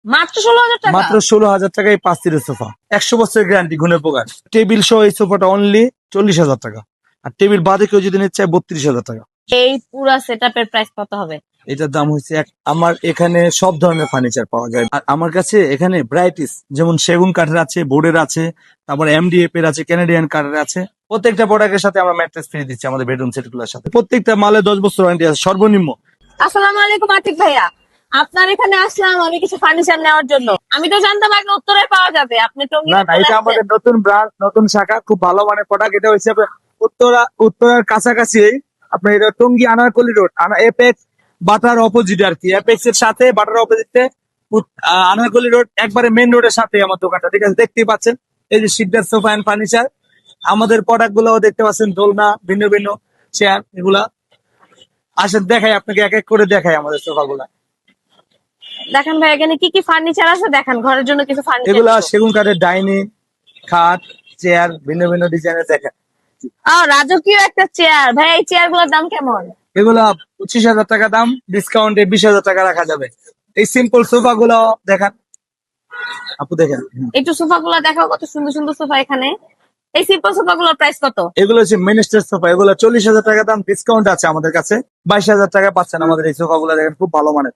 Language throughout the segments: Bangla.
মাত্র 16,000 টাকা। মাত্র 16,000 টাকায় 5 সিটের সোফা, 100 বছরের গ্যারান্টি, গুণের প্রকার। টেবিল সহ এই সোফাটা অনলি 40,000 টাকা। আর টেবিল বাদে কেউ যদি নিতে চায় 32,000 টাকা। এই পুরা সেটআপের প্রাইস কত হবে? এটার দাম হচ্ছে আমার এখানে সব ধরনের ফার্নিচার পাওয়া যায়। আর আমার কাছে এখানে ভ্যারাইটিস, যেমন সেগুন কাঠের আছে, বোর্ডের আছে, তারপর এমডিএফ এর আছে, ক্যানাডিয়ান কাঠের আছে। প্রত্যেকটা প্রোডাক্টের সাথে আমরা ম্যাট্রেস ফ্রি দিচ্ছি আমাদের বেডরুম সেট গুলোর সাথে। প্রত্যেকটা মালে 10 বছর ওয়ারেন্টি আছে সর্বনিম্ন। আসসালামু আলাইকুম আতিক ভাইয়া, আপনার এখানে আসলাম আমি কিছু ফার্নিচার নেওয়ার জন্য। আমি তো জানতাম আগে উত্তরে পাওয়া যাবে, আপনি টঙ্গী না না, এটা আমাদের নতুন ব্রাঞ্চ, নতুন শাখা, খুব ভালো মানের প্রোডাক্ট। এটা হচ্ছে উত্তরার কাছাকাছি আপনার, এটা টঙ্গী আনারকলি রোড, এপেক্স বাটার অপোজিট আর কি। এপেক্স এর সাথে বাটার অপোজিটে আনারকলি রোড, একবারে মেন রোডের সাথে আমার দোকানটা, ঠিক আছে? দেখতেই পাচ্ছেন এই যে শিকদার সোফা এন্ড ফার্নিচার। আমাদের প্রোডাক্ট গুলো দেখতে পাচ্ছেন, দোলনা, ভিন্ন ভিন্ন চেয়ার, এগুলা আসেন দেখাই আপনাকে, এক এক করে দেখাই আমাদের সোফা গুলা। দেখেন ভাই এখানে কি কি ফার্নিচার আছে, দেখেন ঘরের জন্য কিছু ফার্নিচার। এগুলা সেগুন কাঠের ডাইনিং, খাট, চেয়ার, ভিন্ন ভিন্ন ডিজাইনের দেখেন। রাজকীয় একটা চেয়ার। ভাই এই চেয়ার গুলোর দাম কেমন? এগুলা 25,000 টাকা দাম, ডিসকাউন্টে 20,000 টাকা রাখা যাবে। এই সিম্পল সোফা গুলো দেখান আপু, দেখেন। একটু সোফা গুলো দেখাও, কত সুন্দর সুন্দর সোফা এখানে। এই সিম্পল সোফা গুলোর প্রাইস কত? এগুলো হচ্ছে মিনিস্টার সোফা, এগুলো 40,000 টাকা দাম, ডিসকাউন্ট আছে আমাদের কাছে। 22,000 টাকা পাচ্ছেন আমাদের এই সোফা গুলো, দেখেন খুব ভালো মানের।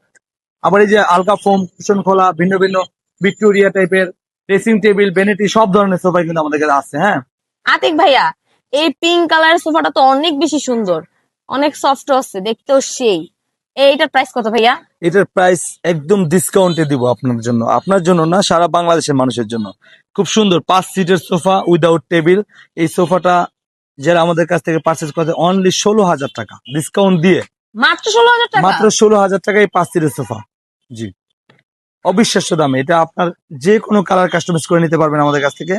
আবার এই যে আলকা ফোম, কুশন খোলা, ভিন্ন ভিন্ন ভিক্টোরিয়া টাইপের ড্রেসিং টেবিল, বেনেটি, সব ধরনের সোফা কিন্তু আমাদের কাছে আছে। হ্যাঁ আতিক ভাইয়া, এই পিঙ্ক কালারের সোফাটা তো অনেক বেশি সুন্দর, অনেক সফট আছে দেখতেও সেই। এইটার প্রাইস কত ভাইয়া? এটার প্রাইস একদম ডিসকাউন্টে দিব আপনার জন্য, আপনার জন্য না, সারা বাংলাদেশের মানুষের জন্য। খুব সুন্দর 5 সিটের সোফা উইদাউট টেবিল। এই সোফাটা যারা আমাদের কাছ থেকে পারচেজ করে অনলি 16,000 টাকা ডিসকাউন্ট দিয়ে। মাত্র 16,000 টাকা। মাত্র 16,000 টাকায় 5 সিটের সোফা। জি, অবিশ্বাস্য দামে। এটা আপনার যে কোনো কালার কাস্টমাইজ করে নিতে পারবেন আমাদের কাছ থেকে।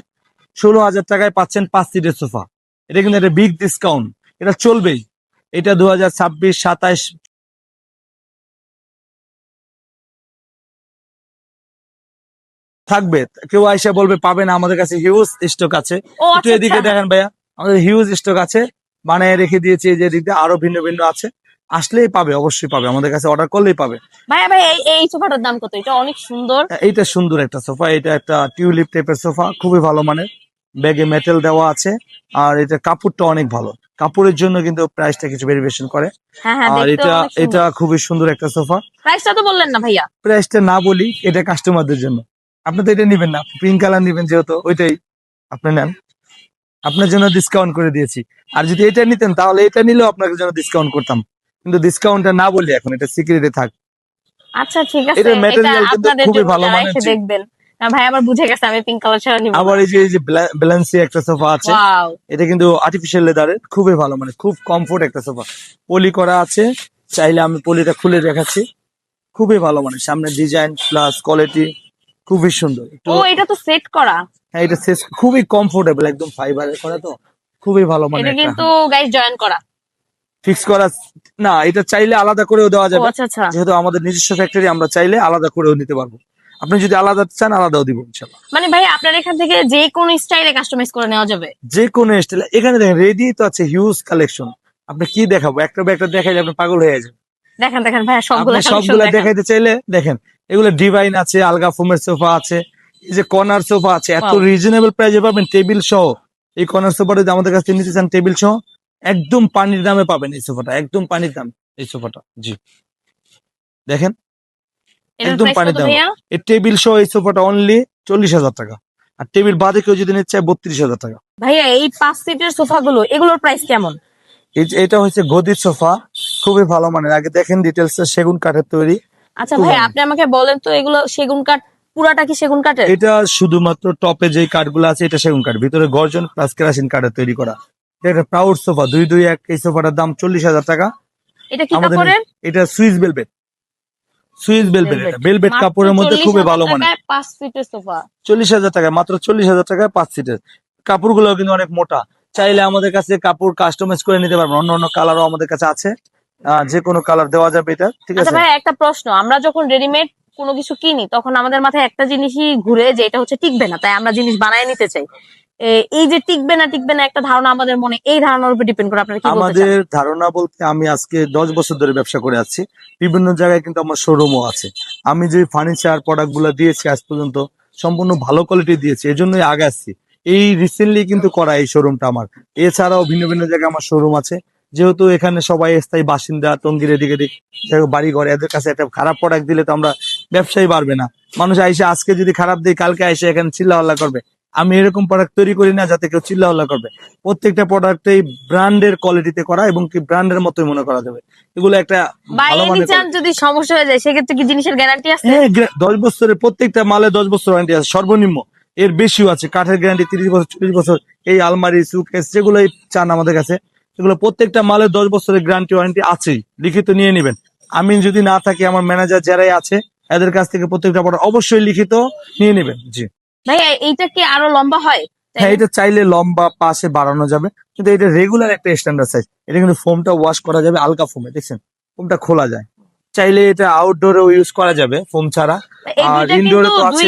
16,000 টাকায় পাচ্ছেন 5 সিটের সোফা। এটা কিন্তু একটা বিগ ডিসকাউন্ট, এটা চলবেই। এটা 2026, 27 থাকবে। কেউ আইসা বলবে পাবে না, আমাদের কাছে হিউজ স্টক আছে। ও একটু আচ্ছা এদিকে আচ্ছা। দেখেন ভাইয়া, আমাদের হিউজ স্টক আছে, বানায় রেখে দিয়েছি। এই যে দিক দিয়ে আরো ভিন্ন ভিন্ন আছে, আসলেই পাবে, অবশ্যই পাবে, আমাদের কাছে অর্ডার করলেই পাবে। ভাইয়া ভাই এই সোফাটার দাম কত? এটা অনেক সুন্দর। এইটা সুন্দর একটা সোফা, এটা একটা টিউলিপ টাইপের সোফা, খুবই ভালো মানের, ব্যাগে মেটাল দেওয়া আছে। আর এটা কাপড়টা অনেক ভালো, কাপড়ের জন্য কিন্তু প্রাইসটা কিছু ভেরিয়েশন করে। হ্যাঁ হ্যাঁ, আর দেখতে এটা অনেক এটা সুন্দর। খুবই সুন্দর একটা সোফা। প্রাইসটা তো বললেন না ভাইয়া। প্রাইসটা না বলি, এটা কাস্টমারদের জন্য। আপনি তো এটা নিবেন না, পিঙ্ক কালার নিবেন যেহেতু, ওইটাই আপনি নেন, আপনার জন্য ডিসকাউন্ট করে দিয়েছি। আর যদি এটা নিতেন তাহলে এটা নিলেও আপনার জন্য ডিসকাউন্ট করতাম, কিন্তু ডিসকাউন্টটা না বলি এখন, এটা সিক্রেটে থাক। আচ্ছা ঠিক আছে, এটার এটা ম্যাটেরিয়াল কিন্তু আপনাদের খুবই জন্য ভালো যারা মানের। এসে জি। দেখবেন। না ভাই আমার বুঝে গেছে, আমি পিঙ্ক কালার ছাড়া নিব না। আবার এই যে ব্যালেন্সি একটা সোফা আছে, ওয়াও। এটা কিন্তু আর্টিফিশিয়াল লেদারের, খুবই ভালো, মানে খুব কমফোর্ট একটা সোফা। পলি করা আছে, চাইলে আমি পলিটা খুলে দেখাচ্ছি। খুবই ভালো, মানে সামনে ডিজাইন প্লাস কোয়ালিটি খুবই সুন্দর। একটু ও এটা তো সেট করা। হ্যাঁ, এটা খুবই কমফোর্টেবল, একদম ফাইবারের করা, তো খুবই ভালো মানে এটা একটা। কিন্তু গাইস জয়েন করা। ফিক্স করা না, এটা চাইলে আলাদা করেও দেওয়া ও যাবে। আচ্ছা আচ্ছা। যেহেতু আমাদের নিজস্ব ফ্যাক্টরি, আমরা চাইলে আলাদা করেও নিতে পারবো। আপনি যদি আলাদা চান আলাদাও দিব ইনশাল্লাহ। মানে ভাই আপনার এখান থেকে যে কোনো স্টাইলে কাস্টমাইজ করে নেওয়া যাবে। যে কোনো স্টাইল এখানে দেখেন, রেডি তো আছে হিউজ কালেকশন। আপনি কি দেখাবো, একটা বা একটা দেখাইলে আপনি পাগল হয়ে যাবেন। দেখেন দেখেন ভাইয়া সবগুলা আপনি কালেকশন সবগুলা দেখেন। দেখাইতে চাইলে দেখেন, এগুলো ডিভাইন আছে, আলগা ফোমের সোফা আছে, এই যে কর্নার সোফা আছে, এত Wow. রিজনেবল প্রাইসে পাবেন টেবিল সহ। এই কর্নার সোফাটা যদি আমাদের কাছ থেকে নিতে চান টেবিল সহ, একদম পানির দামে পাবেন এই সোফাটা, একদম পানির দাম এই সোফাটা। জি, দেখেন এটার একদম প্রাইস পানির কত দাম। ভাইয়া? এই টেবিল সহ এই সোফাটা অনলি 40,000 টাকা। আর টেবিল বাদে কেউ যদি নিতে চায় 32,000 টাকা। ভাইয়া এই 5 সিটের সোফা গুলো এগুলোর প্রাইস কেমন? এটা হচ্ছে গদির সোফা, খুবই ভালো মানের। আগে দেখেন ডিটেলস, সেগুন কাঠের তৈরি। আচ্ছা খুব ভাই ভালো। আপনি আমাকে বলেন তো, এগুলো সেগুন কাঠ, পুরাটা কি সেগুন কাঠের? এটা শুধুমাত্র টপে যে কাঠগুলো আছে এটা সেগুন কাঠ, ভিতরে গর্জন প্লাস কেরাসিন কাঠের তৈরি করা। এটা একটা প্রাউড সোফা, 221। এই সোফাটার দাম 40,000 টাকা। এটা কি আমাদের কাপড়ের? এটা সুইস বেলভেট, সুইস বেলভেট, এটা বেলভেট মাত্র কাপড়ের মধ্যে খুবই 40,000 ভালো মানের। টাকায় 5 সিটের সোফা। 40,000 টাকায়, মাত্র 40,000 টাকায় 5 সিটের। কাপড়গুলো কিন্তু অনেক মোটা, চাইলে আমাদের কাছে কাপড় কাস্টমাইজ করে নিতে পারবেন, অন্য অন্য কালারও আমাদের কাছে আছে। যে কোনো কালার দেওয়া যাবে এটা, ঠিক আচ্ছা আছে? ভাই একটা প্রশ্ন, আমরা যখন রেডিমেড কোনো কিছু কিনি তখন আমাদের মাথায় একটা জিনিসই ঘুরে যে এটা হচ্ছে টিকবে না, তাই আমরা জিনিস বানায় নিতে চাই। এই যে টিকবে না টিকবে না একটা ধারণা আমাদের মনে, এই ধারণার উপর ডিপেন্ড করে আপনারা কি বলতে চান? আমাদের ধারণা বলতে, আমি আজকে 10 বছর ধরে ব্যবসা করে আছি, বিভিন্ন জায়গায় কিন্তু আমার শোরুমও আছে। আমি যে ফার্নিচার প্রোডাক্ট গুলো দিয়েছি আজ পর্যন্ত সম্পূর্ণ ভালো কোয়ালিটি দিয়েছি, এই জন্যই আগে আসছি। এই রিসেন্টলি কিন্তু করা এই শোরুমটা আমার। এছাড়াও ভিন্ন ভিন্ন জায়গায় আমার শোরুম আছে। যেহেতু এখানে সবাই স্থায়ী বাসিন্দা, টঙ্গীর এদিকে এদিক বাড়ি ঘর, এদের কাছে একটা খারাপ প্রোডাক্ট দিলে তো আমরা ব্যবসায়ী বাড়বে না। মানুষ আইসে আজকে যদি খারাপ দিই, কালকে আইসে এখানে চিল্লা হাল্লা করবে। আমি এরকম প্রোডাক্ট তৈরি করি না যাতে কেউ চিল্লা হাল্লা করবে। প্রত্যেকটা প্রোডাক্টই ব্র্যান্ডের কোয়ালিটিতে করা এবং কি ব্র্যান্ডের মতোই মনে করা যাবে। এগুলো একটা বা ভালো এনি মানের চান্স যদি সমস্যা হয়ে যায় সেক্ষেত্রে কি জিনিসের গ্যারান্টি আছে? হ্যাঁ, 10 বছরের প্রত্যেকটা মালে 10 বছর ওয়ারেন্টি আছে সর্বনিম্ন। এর বেশিও আছে, কাঠের গ্যারান্টি 30 বছর 40 বছর। এই আলমারি সুটকেস যেগুলোই চান আমাদের কাছে, এগুলো প্রত্যেকটা মালে 10 বছরের গ্যারান্টি ওয়ারেন্টি আছেই, লিখিত নিয়ে নেবেন। আমি যদি না থাকি, আমার ম্যানেজার যারাই আছে এদের কাছ থেকে প্রত্যেকটা প্রোডাক্ট অবশ্যই লিখিত নিয়ে নেবেন। জি ভাইয়া এইটা কি আরো লম্বা হয়? তাই হ্যাঁ, না? এটা চাইলে লম্বা পাশে বাড়ানো যাবে, কিন্তু এটা রেগুলার একটা স্ট্যান্ডার্ড সাইজ। এটা কিন্তু ফোমটা ওয়াশ করা যাবে, আলকা ফোমে, দেখছেন ফোমটা খোলা যায়। চাইলে এটা আউটডোরেও ইউজ করা যাবে ফোম ছাড়া। এই আর দুইটা ইনডোরে কিন্তু তো দুই আছে।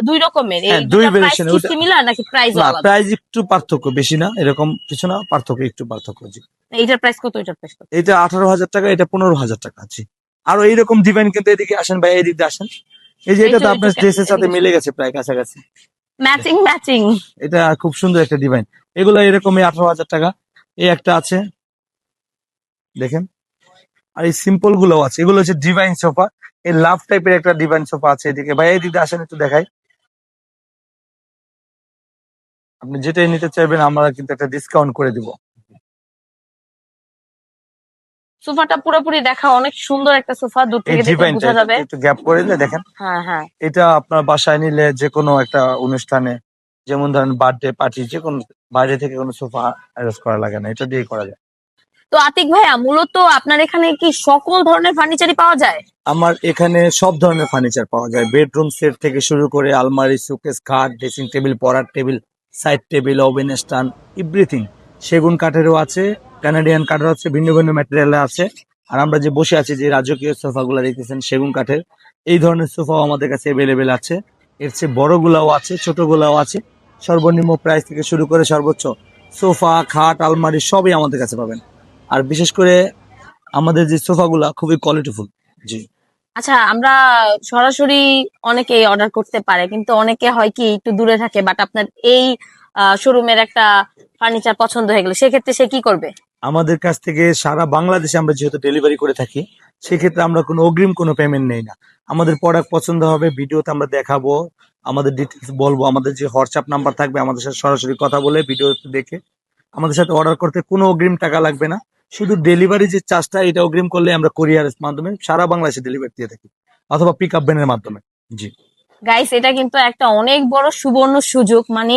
দুই রকমের, এই হ্যাঁ, দুই দুইটা প্রাইস ভেরিয়েশন। কি সিমিলার নাকি প্রাইস না, আলাদা? প্রাইস একটু পার্থক্য, বেশি না, এরকম কিছু না, পার্থক্য একটু পার্থক্য। জি, এইটার প্রাইস কত, এটার প্রাইস কত? এটা 18,000 টাকা, এটা 15,000 টাকা। জি, আরো এইরকম ডিজাইন কিন্তু এদিকে আসেন ভাই, এদিকে আসেন। এই যে এই এটা তো তো এই তো আপনার ড্রেসের সাথে এদিকে মিলে গেছে প্রায় কাছাকাছি। Matching matching. এটা খুব সুন্দর একটা ডিজাইন। এগুলো এরকমই 18,000 টাকা। এই একটা আছে, দেখেন। আর এই সিম্পল গুলো আছে, এগুলো হচ্ছে ডিভাইন সোফা। এই লাভ টাইপের একটা ডিভাইন সোফা আছে এদিকে। ভাই এদিকে আসেন, একটু দেখাই। আপনি যেটাই নিতে চাইবেন আমরা কিন্তু একটা ডিসকাউন্ট করে দিব। সোফাটা পুরোপুরি দেখা, অনেক সুন্দর একটা সোফা, দূর এই থেকে দেখলে ডিভাইনটা বোঝা যাবে। একটু গ্যাপ করে দিলে দেখেন। হ্যাঁ হ্যাঁ। এটা আপনার বাসায় নিলে যে কোনো একটা অনুষ্ঠানে, যেমন ধরেন বার্থডে পার্টি, যে কোনো বাইরে থেকে কোনো সোফা অ্যারেঞ্জ করা লাগে না, এটা দিয়ে করা যায়। তো আতিক ভাইয়া, মূলত আপনার এখানে কি সকল ধরনের ফার্নিচারই পাওয়া যায়? আমার এখানে সব ধরনের ফার্নিচার পাওয়া যায়, বেডরুম সেট থেকে শুরু করে আলমারি, সুকেস, খাট, ড্রেসিং টেবিল, পড়ার table, side table, oven stand, everything. সেগুন কাঠেরও আছে, কানাডিয়ান কাঠের আছে, ভিন্ন ভিন্ন ম্যাটেরিয়াল আছে। আর আমরা যে বসে আছি, যে রাজকীয় সোফা গুলা দেখতেছেন সেগুন কাঠের, এই ধরনের সোফাও আমাদের কাছে অ্যাভেলেবেল আছে। এর চেয়ে বড় গুলাও আছে, ছোট গুলাও আছে। সর্বনিম্ন প্রাইস থেকে শুরু করে সর্বোচ্চ সোফা, খাট, আলমারি সবই আমাদের কাছে পাবেন। আর বিশেষ করে আমাদের যে সোফাগুলা খুবই কোয়ালিটিফুল। জি, আচ্ছা, আমরা সরাসরি অনেকেই অর্ডার করতে পারে, কিন্তু অনেকে হয় কি একটু দূরে থাকে, বাট আপনার এই শোরুমের একটা ফার্নিচার পছন্দ হয়ে গেল, সেক্ষেত্রে সে কি করবে? আমাদের কাছ থেকে সারা বাংলাদেশে আমরা যেহেতু ডেলিভারি করে থাকি, সেক্ষেত্রে আমরা কোনো অগ্রিম কোনো পেমেন্ট নেই না। আমাদের প্রোডাক্ট পছন্দ হবে, ভিডিওতে আমরা দেখাবো, আমাদের ডিটেলস বলবো, আমাদের যে হোয়াটসঅ্যাপ নাম্বার থাকবে, আমাদের সাথে সরাসরি কথা বলে ভিডিও দেখে আমাদের সাথে অর্ডার করতে কোনো অগ্রিম টাকা লাগবে না। শুধু ডেলিভারি যে চার্জটা, এটা অগ্রিম করলে আমরা কোরিয়ারের মাধ্যমে সারা বাংলাদেশে ডেলিভারি দিয়ে থাকি, অথবা পিক আপ ভ্যানের মাধ্যমে। জি, গাইস, এটা কিন্তু একটা অনেক বড় সুবর্ণ সুযোগ। মানে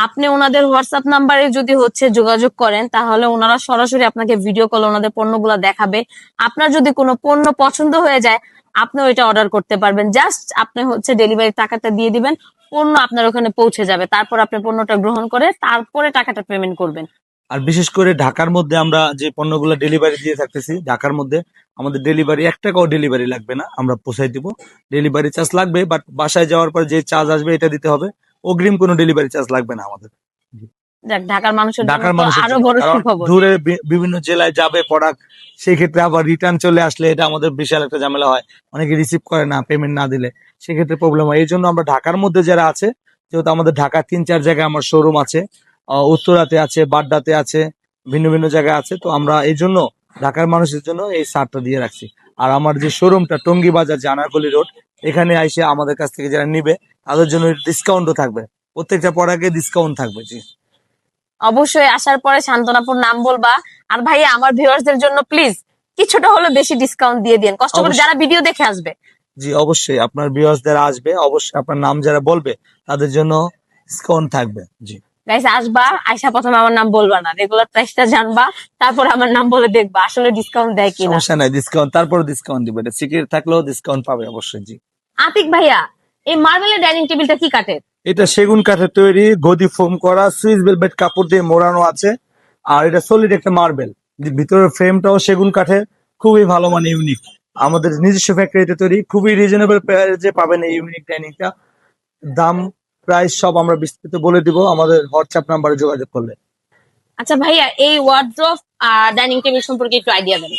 আপনি ওনাদের হোয়াটসঅ্যাপ নাম্বারে যদি হচ্ছে যোগাযোগ করেন, তাহলে ওনারা সরাসরি আপনাকে ভিডিও কল ওনাদের পণ্যগুলো দেখাবে। আপনার যদি কোনো পণ্য পছন্দ হয়ে যায়, আপনি ওইটা অর্ডার করতে পারবেন। জাস্ট আপনি হচ্ছে ডেলিভারি টাকাটা দিয়ে দিবেন, পণ্য আপনার ওখানে পৌঁছে যাবে। তারপর আপনি পণ্যটা গ্রহণ করে তারপরে টাকাটা পেমেন্ট করবেন। আর বিশেষ করে ঢাকার মধ্যে আমরা যে পণ্যগুলো ডেলিভারি দিয়ে থাকতেছি, ঢাকার মধ্যে আমাদের ডেলিভারি 1 টাকাও ডেলিভারি লাগবে না, আমরা পৌঁছাই দিব। ডেলিভারি চার্জ লাগবে, বাট বাসায় যাওয়ার পর যে চার্জ আসবে এটা দিতে হবে। অগ্রিম কোনো ডেলিভারি চার্জ লাগবে না আমাদের। যাক, ঢাকার মানুষের জন্য ঢাকার তো মানুষের আরো জন্য, বড় কারণ সুখবর। দূরে বিভিন্ন জেলায় যাবে প্রোডাক্ট, সেই ক্ষেত্রে আবার রিটার্ন চলে আসলে এটা আমাদের বিশাল একটা ঝামেলা হয়। অনেকে রিসিভ করে না পেমেন্ট না দিলে, সেক্ষেত্রে প্রবলেম হয়। এই জন্য আমরা ঢাকার মধ্যে যারা আছে, যেহেতু আমাদের ঢাকা 3-4 জায়গায় আমার শোরুম আছে, উত্তরাতে আছে, বাড্ডাতে আছে, ভিন্ন ভিন্ন জায়গায় আছে, তো আমরা এই জন্য ঢাকার মানুষের জন্য এই ছাড়টা দিয়ে রাখছি। আর আমার যে শোরুমটা টঙ্গী বাজার, জানারকলি রোড, এখানে এসে আমাদের কাছ থেকে যারা নিবে তাদের জন্য ডিসকাউন্টও থাকবে, প্রত্যেকটা প্রোডাক্টে ডিসকাউন্ট থাকবে। জি, অবশ্যই আসার পরে সান্ত্বনাপুর নাম বলবা। আর ভাইয়া, আমার ভিউয়ার্সদের জন্য প্লিজ কিছুটা হলে বেশি ডিসকাউন্ট দিয়ে দিন, কষ্ট করে অবশ্যই। যারা ভিডিও দেখে আসবে। জি, অবশ্যই আপনার ভিউয়ার্স যারা আসবে, অবশ্যই আপনার নাম যারা বলবে তাদের জন্য ডিসকাউন্ট থাকবে। জি, গাইস, আসবা, আইসা প্রথমে আমার নাম বলবা না, রেগুলার প্রাইসটা জানবা, তারপর আমার নাম বলে দেখবা আসলে ডিসকাউন্ট দেয় কিনা। সমস্যা নাই, ডিসকাউন্ট তারপর ডিসকাউন্ট দিবে, এটা সিক্রেট থাকলেও ডিসকাউন্ট পাবে অবশ্যই। জি, আতিক ভাইয়া, এই মার্বেলের ডাইনিং টেবিলটা কি কাঠের? এটা সেগুন কাঠের তৈরি, গদি ফোম করা, সুইস ভেলভেট কাপড় দিয়ে মোড়ানো আছে। আর এটা সলিড একটা মার্বেল, ভিতরের ফ্রেমটাও সেগুন কাঠের, খুবই ভালো মানে ইউনিক। আমাদের নিজস্ব ফ্যাক্টরিতে তৈরি, খুবই রিজনেবল প্রাইসে পাবেন এই ইউনিক ডাইনিংটা। দাম প্রাইস সব আমরা বিস্তারিত বলে দিব আমাদের হোয়াটসঅ্যাপ নাম্বারে যোগাযোগ করলে। আচ্ছা ভাইয়া, এই ওয়ার্ড্রোব আর ডাইনিং টেবিল সম্পর্কে একটু আইডিয়া দেন।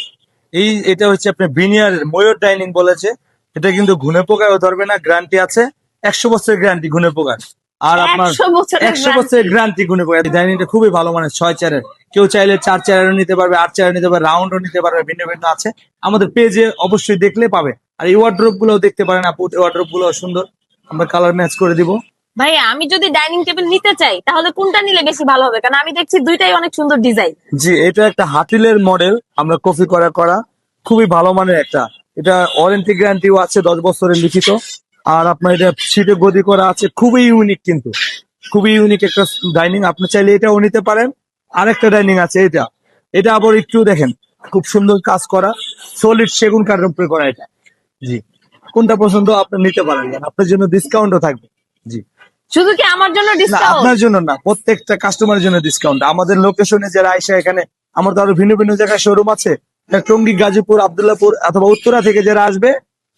এটা হচ্ছে আপনার বিনিয়ার ময়ূর ডাইনিং বলেছে। এটা কিন্তু ঘুনে পোকাও ধরবে না, গ্যারান্টি আছে 100 বছরের গ্যারান্টি ঘুনে পোকার। আর আপনার 100 বছরের 100 বছরের গ্যারান্টি ঘুনে পোকা। ডাইনিংটা খুবই ভালো মানের, 6 চেয়ারের। কেউ চাইলে 4 চেয়ারও নিতে পারবে, 8 চেয়ারও নিতে পারবে, রাউন্ডও নিতে পারবে, ভিন্ন ভিন্ন আছে। আমাদের পেজে অবশ্যই দেখলে পাবে। আর এই ওয়ার্ড্রোব গুলো দেখতে পারেন আপু, ওয়ার্ড্রোব গুলো সুন্দর, আমরা কালার ম্যাচ করে দিব। ভাইয়া, আমি যদি ডাইনিং টেবিল নিতে চাই তাহলে কোনটা নিলে বেশি ভালো হবে? কারণ আমি দেখছি দুইটাই অনেক সুন্দর ডিজাইন। জি, এটা একটা হাতিলের মডেল, আমরা কপি করা করা, খুবই ভালো মানের একটা। এটা ওয়ারেন্টি গ্যারান্টিও আছে 10 বছরের লিখিত। আর আপনার এটা সিটে গদি করা আছে, খুবই ইউনিক, কিন্তু খুবই ইউনিক একটা ডাইনিং। আপনি চাইলে এটাও নিতে পারেন। আরেকটা ডাইনিং আছে, এটা এটা আবার একটু দেখেন, খুব সুন্দর কাজ করা, সলিড সেগুন কাঠের উপরে করা এটা। জি, কোনটা পছন্দ আপনি নিতে পারেন, আপনার জন্য ডিসকাউন্টও থাকবে। জি, শুধু কি আমার জন্য না ডিসকাউন্ট? আপনার জন্য না, প্রত্যেকটা কাস্টমারের জন্য ডিসকাউন্ট। আমাদের লোকেশনে যারা আইসা, এখানে আমার তো আরো ভিন্ন ভিন্ন জায়গায় শোরুম আছে, টঙ্গী, গাজীপুর, আব্দুল্লাহপুর অথবা উত্তরা থেকে যারা আসবে,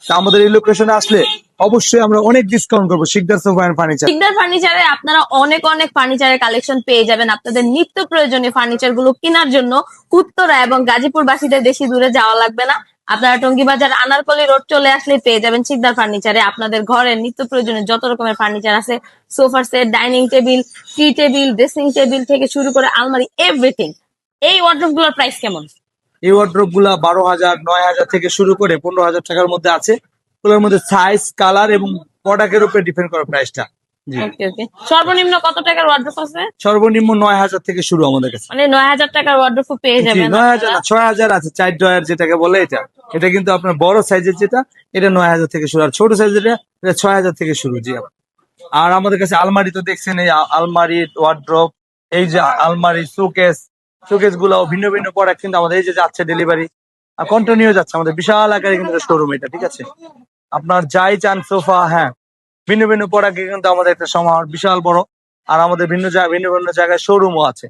তা আমাদের এই লোকেশনে আসলে অবশ্যই আমরা অনেক ডিসকাউন্ট করবো। Sikder sofa and furniture. Sikder ফার্নিচারে আপনারা অনেক অনেক ফার্নিচারের কালেকশন পেয়ে যাবেন। আপনাদের নিত্য প্রয়োজনীয় ফার্নিচার গুলো কেনার জন্য উত্তরা এবং গাজীপুর বাসীদের বেশি দূরে যাওয়া লাগবে না। আপনারা টঙ্গী বাজার আনারকলি রোড চলে আসলে পেয়ে যাবেন শিকদার ফার্নিচারে আপনাদের ঘরের নিত্য প্রয়োজনীয় যত রকমের ফার্নিচার আছে, সোফার সেট, ডাইনিং টেবিল, টি টেবিল, ড্রেসিং টেবিল থেকে শুরু করে আলমারি, এভরিথিং। এই ওয়ার্ড্রোব গুলোর প্রাইস কেমন? এই ওয়ার্ড্রোব গুলা 12,000, 9,000 থেকে শুরু করে 15,000 টাকার মধ্যে আছে। এগুলোর মধ্যে সাইজ, কালার এবং প্রোডাক্টের উপরে ডিপেন্ড করে প্রাইসটা। জি, ওকে ওকে। সর্বনিম্ন কত টাকার ওয়ার্ড্রোব আছে? সর্বনিম্ন 9,000 থেকে শুরু আমাদের কাছে। মানে 9,000 টাকার ওয়ার্ড্রোব পেয়ে জি, যাবেন 9,000 না, আপনারা। 6,000 আছে। 4 ডয়ার যেটাকে বলে, এটা এটা কিন্তু আপনার বড় সাইজের যেটা, এটা 9,000 থেকে শুরু। আর ছোট সাইজের এটা 6,000 থেকে শুরু। জি আপু। আর আমাদের কাছে আলমারি তো দেখছেন, এই আলমারি, ওয়ার্ড্রোব, এই যে আলমারি, শোকেস, শোকেস গুলো ভিন্ন ভিন্ন প্রোডাক্ট কিন্তু আমাদের এই যে যাচ্ছে ডেলিভারি, আর কন্টিনিউ যাচ্ছে। আমাদের বিশাল আকারে কিন্তু শোরুম এটা, ঠিক আছে। আপনার যাই চান সোফা, হ্যাঁ, ভিন্ন ভিন্ন প্রোডাক্ট কিন্তু আমাদের একটা সমাহার বিশাল বড়। আর আমাদের ভিন্ন ভিন্ন জায়গায় শোরুমও আছে।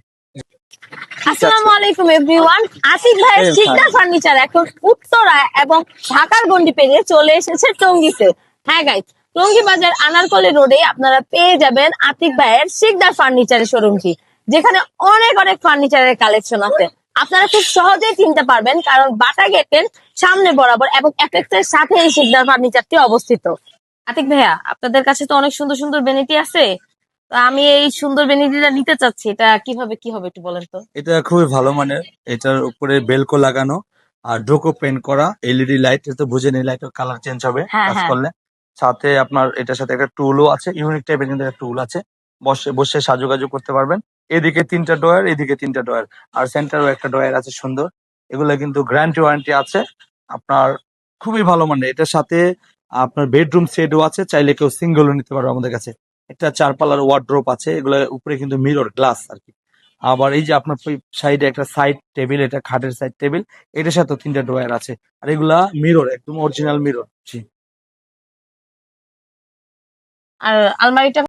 আসসালামু আলাইকুম এভরিওয়ান। আতিক ভাইয়ের শিকদার ফার্নিচার এখন উত্তরা এবং ঢাকার গন্ডি পেরিয়ে চলে এসেছে টঙ্গীতে। হ্যাঁ গাইস, টঙ্গী বাজার আনারকলি রোডে আপনারা পেয়ে যাবেন আতিক ভাইয়ের শিকদার ফার্নিচারের শোরুমটি, যেখানে অনেক অনেক ফার্নিচারের কালেকশন আছে। আপনারা খুব সহজেই চিনতে পারবেন, কারণ বাটা গেটের সামনে বরাবর এবং অ্যাপেক্সের সাথে এই শিকদার ফার্নিচারটি অবস্থিত। আতিক ভাইয়া, আপনাদের কাছে তো অনেক সুন্দর সুন্দর ভ্যানিটি আছে, তো আমি এই সুন্দর ভ্যানিটিটা নিতে চাচ্ছি। এটা কিভাবে কি হবে একটু বলেন তো। এটা খুবই ভালো মানের। এটার উপরে বেলকো লাগানো আর ডোকো পেন্ট করা, এলইডি লাইট। এটা তো বুঝে নিই, লাইটের কালার চেঞ্জ হবে হ্যাঁ কাজ হ্যাঁ। করলে। সাথে আপনার এটার সাথে একটা টুলও আছে, ইউনিক টাইপের কিন্তু একটা টুল আছে। বসে বসে সাজুগাজু করতে পারবেন। এদিকে 3টা ডয়ার, এদিকে 3টা ডয়ার, আর সেন্টারও একটা ডয়ার আছে সুন্দর। এগুলো কিন্তু গ্যারান্টি ওয়ারেন্টি আছে আপনার, খুবই ভালো মানের। এটার সাথে আপনার বেডরুম সেটও আছে, চাইলে কেউ সিঙ্গেলও নিতে পারবে আমাদের কাছে। একটা 4 পাল্লার ওয়ার্ড্রোপ আছে, এগুলোর উপরে কিন্তু মিরর গ্লাস আর কি। আবার এই যে আপনার সাইডে একটা সাইড টেবিল, এটা খাটের সাইড টেবিল, এটার সাথে 3টা ড্রয়ার আছে। আর এগুলা মিরর, একদম অরিজিনাল মিরর। জি, আর আলমারিটা,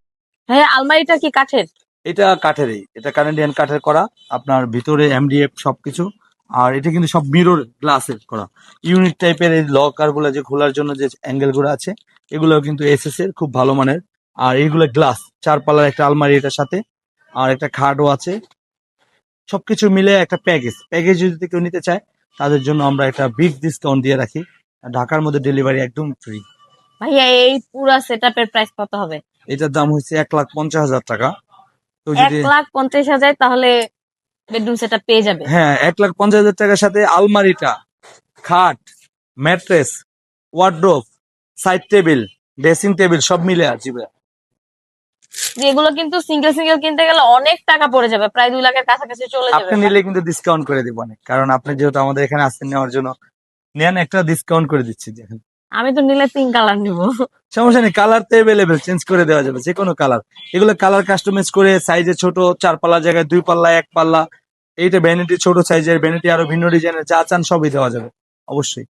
হ্যাঁ আলমারিটা কি কাঠের? এটা কাঠেরই, এটা কানাডিয়ান কাঠের করা। আপনার ভিতরে এমডিএফ সবকিছু। আর এটা কিন্তু সব মিরর গ্লাসের করা। ইউনিক টাইপের এই লকার গুলা যে খোলার জন্য যে অ্যাঙ্গেল গুলো আছে, এগুলো কিন্তু এসএস এর, খুব ভালো মানের। আর এইগুলো গ্লাস, 4 পাল্লার একটা আলমারি এটার সাথে, আর একটা খাটও আছে। সবকিছু মিলে একটা প্যাকেজ যদি কেউ নিতে চায়, তাদের জন্য আমরা একটা বিগ ডিসকাউন্ট দিয়ে রাখি। আর ঢাকার মধ্যে ডেলিভারি একদম ফ্রি। ভাইয়া, এই পুরা সেটআপের প্রাইস কত হবে? এটার দাম হচ্ছে 1,50,000 টাকা। তো এক যদি, লাখ পঞ্চাশ হাজার তাহলে বেডরুম সেটআপ পেয়ে যাবে। হ্যাঁ, 1,50,000 টাকার সাথে আলমারিটা, খাট, mattress, wardrobe, side table, dressing table সব মিলে আছে ভাই। যেগুলো কিন্তু সিঙ্গেল সিঙ্গেল কিনতে গেলে অনেক টাকা পড়ে যাবে, প্রায় 2 লাখের কাছাকাছি চলে যাবে। আপনি নিলে কিন্তু ডিসকাউন্ট করে দিব অনেক, কারণ আপনি যেহেতু আমাদের এখানে আসছেন নেওয়ার জন্য, নেন, একটা ডিসকাউন্ট করে দিচ্ছি দেখেন। আমি তো নিলে 3 কালার নিব। সমস্যা নেই, কালার তো এভেলেবেল, চেঞ্জ করে দেওয়া যাবে যে কোনো কালার। এগুলো কালার কাস্টমাইজ করে, সাইজে ছোট 4 পাল্লা জায়গায় 2 পাল্লা, 1 পাল্লা, এইটা ভ্যানিটি ছোট সাইজের, ভ্যানিটি আরো ভিন্ন ডিজাইনের, যা চান সবই দেওয়া যাবে অবশ্যই।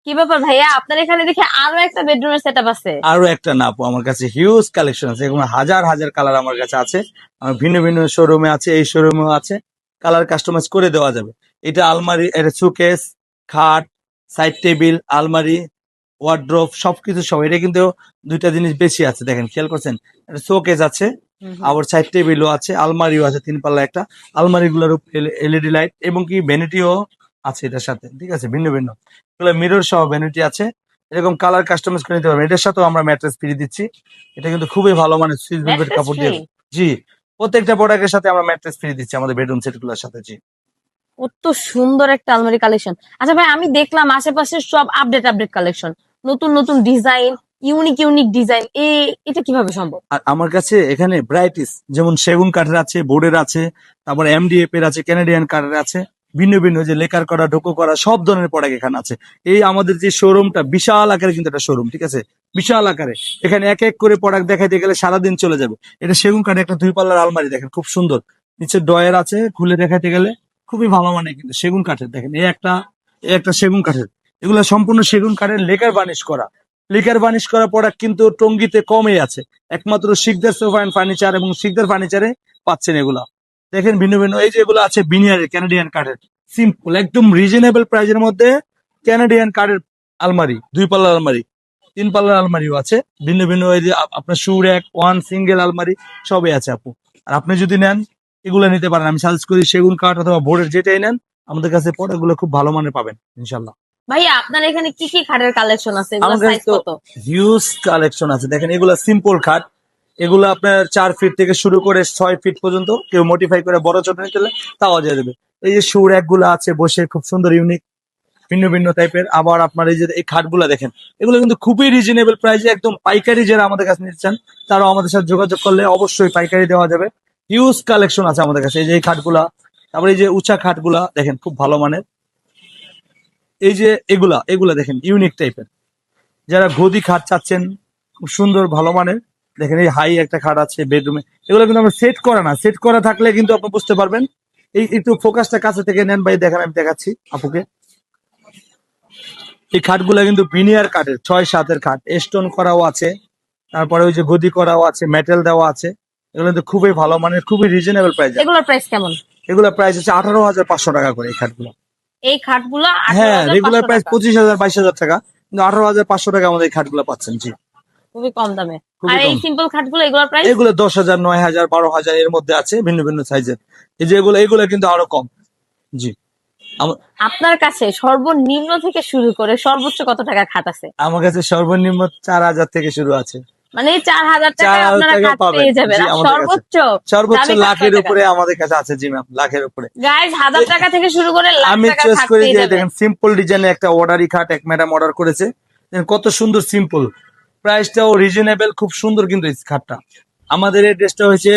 কি ব্যাপার ভাইয়া, আপনার এখানে দেখে আরো একটা বেডরুমের সেটআপ আছে? আরো একটা না আপু, আমার কাছে হিউজ কালেকশন আছে, এগুলো হাজার হাজার কালার আমার কাছে আছে। আমার ভিন্ন ভিন্ন শোরুমে আছে, এই শোরুমেও আছে, কালার কাস্টমাইজ করে দেওয়া যাবে। এটা আলমারি, এটা সুকেস, খাট, সাইড টেবিল, আলমারি, ওয়ার্ড্রোব সবকিছু সহ। এটা কিন্তু দুইটা জিনিস বেশি আছে, দেখেন খেয়াল করছেন, একটা শোকেস আছে, আবার সাইড টেবিলও আছে, আলমারিও আছে, 3 পাল্লা একটা। আলমারি গুলোর এলইডি লাইট এবং কি ভ্যানিটিও আছে এটার সাথে, ঠিক আছে, ভিন্ন ভিন্ন এগুলো মিরর সহ ভ্যানিটি আছে। এরকম কালার কাস্টমাইজ করে নিতে পারবেন। এটার সাথেও আমরা ম্যাট্রেস ফ্রি দিচ্ছি। এটা কিন্তু খুবই ভালো মানের সুইস ভেলভেট ম্যাট্রেস কাপড় ফ্রি? দিয়ে। জি, প্রত্যেকটা প্রোডাক্টের সাথে আমরা ম্যাট্রেস ফ্রি দিচ্ছি আমাদের বেডরুম সেট গুলোর সাথে। জি, কত সুন্দর একটা আলমারি কালেকশন। আচ্ছা ভাই, আমি দেখলাম আশেপাশে সব আপডেট আপডেট কালেকশন, নতুন নতুন ডিজাইন, ইউনিক ইউনিক ডিজাইন। এটা কিভাবে সম্ভব? আর আমার কাছে এখানে ভ্যারাইটিস, যেমন সেগুন কাঠের আছে, বোর্ডের আছে, তারপর এমডিএফ এর আছে, ক্যানাডিয়ান কাঠের আছে, ভিন্ন ভিন্ন যে লেকার করা, ডোকো করা সব ধরনের প্রোডাক্ট এখানে আছে। এই আমাদের যে শোরুমটা বিশাল আকারে কিন্তু একটা শোরুম, ঠিক আছে, বিশাল আকারে। এখানে এক এক করে প্রোডাক্ট দেখাইতে গেলে সারাদিন চলে যাবে। এটা সেগুন কাঠের একটা 2 পাল্লার আলমারি, দেখেন খুব সুন্দর, নিচে ডয়ার আছে, খুলে দেখাইতে গেলে খুবই ভালো মানে কিন্তু সেগুন কাঠের। দেখেন এই একটা সেগুন কাঠের, এগুলো সম্পূর্ণ সেগুন কাঠের লেকার বার্নিশ করা। লেকার বার্নিশ করা প্রোডাক্ট কিন্তু টঙ্গীতে কমই আছে, একমাত্র শিকদার সোফা এন্ড ফার্নিচার এবং শিকদার ফার্নিচারে পাচ্ছেন এগুলা। দেখেন ভিন্ন ভিন্ন, এই যে এগুলো আছে বিনিয়ারের ক্যানাডিয়ান কাঠের, সিম্পল একদম রিজনেবল প্রাইজের মধ্যে ক্যানাডিয়ান কাঠের আলমারি, 2 পাল্লার আলমারি, 3 পাল্লার আলমারিও আছে, ভিন্ন ভিন্ন। এই যে আপনার শু র্যাক, ওয়ান সিঙ্গেল আলমারি সবই আছে আপু। আর আপনি যদি নেন এগুলো নিতে পারেন, আমি সাজেস্ট করি সেগুন কাঠ অথবা বোর্ডের যেটাই নেন, আমাদের কাছে প্রোডাক্ট গুলো খুব ভালো মানের পাবেন ইনশাল্লাহ। ভাইয়া, আপনার এখানে কি কি খাটের কালেকশন আছে? এগুলোর আমার কাছে সাইজ তো কত? হিউজ কালেকশন আছে। দেখেন এগুলা সিম্পল খাট, এগুলো আপনার 4 ফিট থেকে শুরু করে 6 ফিট পর্যন্ত, কেউ মডিফাই করে বড় ছোট নিতে হলে তাও দিয়ে দেবে। এই যে শু র্যাক গুলো আছে, বসে খুব সুন্দর ইউনিক ভিন্ন ভিন্ন টাইপের। আবার আপনার এই যে এই খাটগুলা দেখেন, এগুলো কিন্তু খুবই রিজনেবল প্রাইসে, একদম পাইকারি যারা আমাদের কাছে নিতে চান তারাও আমাদের সাথে যোগাযোগ করলে অবশ্যই পাইকারি দেওয়া যাবে। হিউজ কালেকশন আছে আমাদের কাছে। এই যে এই খাটগুলা, তারপরে এই যে উঁচা খাটগুলা দেখেন খুব ভালো মানের। এই যে এগুলা এগুলা দেখেন ইউনিক টাইপের, যারা গদি খাট চাচ্ছেন খুব সুন্দর ভালো মানের, দেখেন এই হাই একটা খাট আছে বেডরুমে। এগুলো কিন্তু আমরা সেট করা না, সেট করা থাকলে কিন্তু আপনি বুঝতে পারবেন। এই একটু ফোকাসটা কাছে থেকে নেন ভাই, দেখেন আমি দেখাচ্ছি আপুকে। এই খাটগুলো কিন্তু বিনিয়ার কাঠের, 6-7 খাট, স্টোন করাও আছে, তারপরে ওই যে গদি করাও আছে, মেটেল দেওয়া আছে। এগুলো কিন্তু খুবই ভালো মানের, খুবই রিজনেবল প্রাইস। এগুলোর প্রাইস কেমন? এগুলো প্রাইস হচ্ছে 18,500 টাকা করে এই খাটগুলো। এই খাটগুলো হ্যাঁ, রেগুলার 18,500 প্রাইস টাকা? 25,000-22,000 টাকা, কিন্তু 18,500 টাকা আমাদের এই খাটগুলো পাচ্ছেন। জি, খুবই কম দামে। আর খুবই এই কম। সিম্পল খাটগুলো, এগুলোর প্রাইস? এগুলো 10,000, 9,000, 12,000 এর মধ্যে আছে, ভিন্ন ভিন্ন সাইজের। এই যে এগুলো এগুলো কিন্তু আরো কম। জি, আপনার কাছে সর্বনিম্ন থেকে শুরু করে সর্বোচ্চ কত টাকা খাট আছে? আমার কাছে সর্বনিম্ন 4,000 থেকে শুরু আছে। মানে 4,000 টাকায় 4,000 আপনারা টাকা খাট পাবেন পেয়ে যাবেন। জি আর আমাদের কাছে। সর্বোচ্চ সর্বোচ্চ দামি খাট লাখের কয় টাকা? উপরে আমাদের কাছে আছে। জি ম্যাম, লাখের উপরে। গাইজ, 1000 টাকা থেকে শুরু করে লাখ আমি টাকার চয়েস খাট করি পেয়ে যে যাবেন। দেখেন সিম্পল ডিজাইনে একটা অর্ডারি খাট এক ম্যাডাম অর্ডার করেছে, দেখেন কত সুন্দর সিম্পল, প্রাইসটাও রিজনেবল, খুব সুন্দর কিন্তু এই খাটটা। আমাদের এড্রেসটা হয়েছে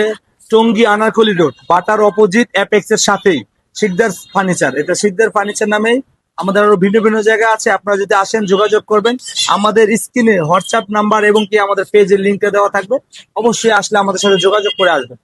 Tongi Anarkali road, butter opposite apex এর সাথেই শিকদার ফার্নিচার। এটা শিকদার ফার্নিচার নামেই আমাদের আরো ভিন্ন ভিন্ন জায়গা আছে। আপনারা যদি আসেন যোগাযোগ করবেন, আমাদের স্ক্রিনে হোয়াটসঅ্যাপ নাম্বার এবং কি আমাদের পেজের লিঙ্কটা দেওয়া থাকবে, অবশ্যই আসলে আমাদের সাথে যোগাযোগ করে আসবেন।